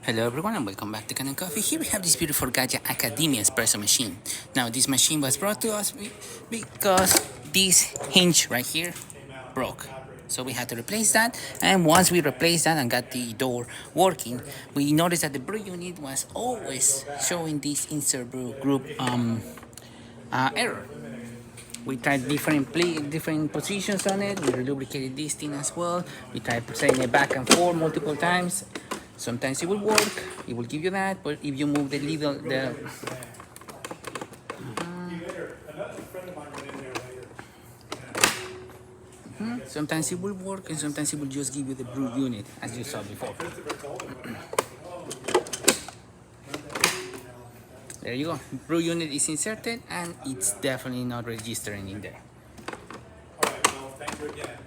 Hello everyone and welcome back to Kanen Coffee. Here we have this beautiful Gaggia Academia Espresso machine. Now this machine was brought to us because this hinge right here broke. So we had to replace that, and once we replaced that and got the door working, we noticed that the brew unit was always showing this insert brew group error. We tried different positions on it. We lubricated this thing as well. We tried setting it back and forth multiple times. Sometimes it will work, it will give you that, but if you move sometimes it will work and sometimes it will just give you the brew unit as you saw before. There you go, brew unit is inserted and it's definitely not registering in there. Alright, well, thank you again.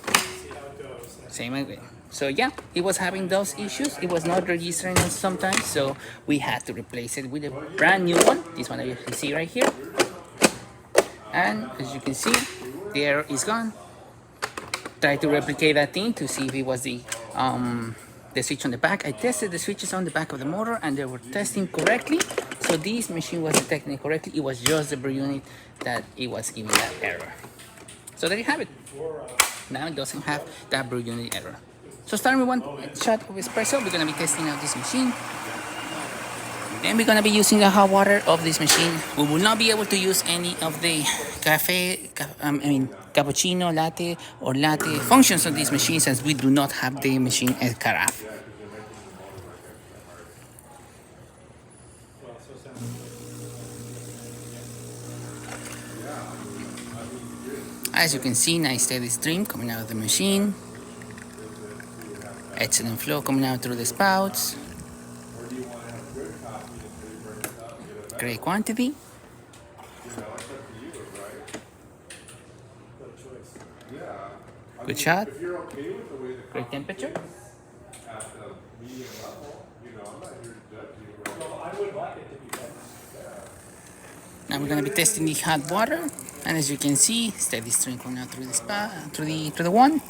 I'll see how it goes. Same way. So yeah, it was having those issues. It was not registering sometimes, so we had to replace it with a brand new one. This one that you can see right here. And as you can see, the error is gone. Try to replicate that thing to see if it was the switch on the back. I tested the switches on the back of the motor and they were testing correctly. So this machine was detecting correctly. It was just the brew unit that it was giving that error. So there you have it. Now it doesn't have that brew unit error. So starting with one shot of espresso, we're gonna be testing out this machine. Then we're gonna be using the hot water of this machine. We will not be able to use any of the cappuccino, latte, or latte functions of these machines since we do not have the machine as carafe. As you can see, nice steady stream coming out of the machine. Excellent flow coming out through the spouts. Great quantity. Good shot. Great temperature. Now we're gonna be testing the hot water, and as you can see, steady stream coming out through the one.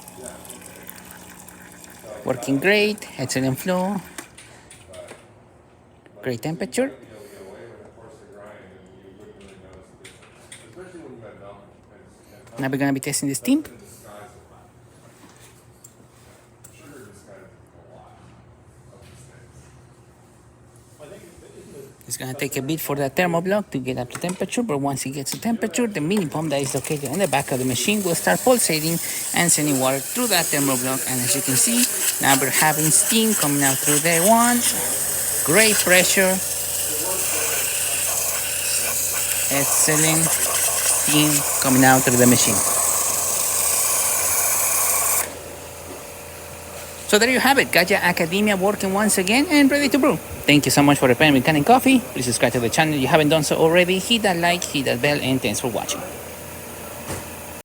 Working great, excellent flow, great temperature. Now we're gonna be testing the steam. It's gonna take a bit for the thermoblock to get up to temperature, but once it gets to temperature, the mini pump that is located on the back of the machine will start pulsating and sending water through that thermoblock. And as you can see, now we're having steam coming out through there one. Great pressure. Excellent steam coming out through the machine. So there you have it, Gaggia Academia working once again and ready to brew. Thank you so much for the pen with Kanen Coffee. Please subscribe to the channel if you haven't done so already. Hit that like, hit that bell, and thanks for watching.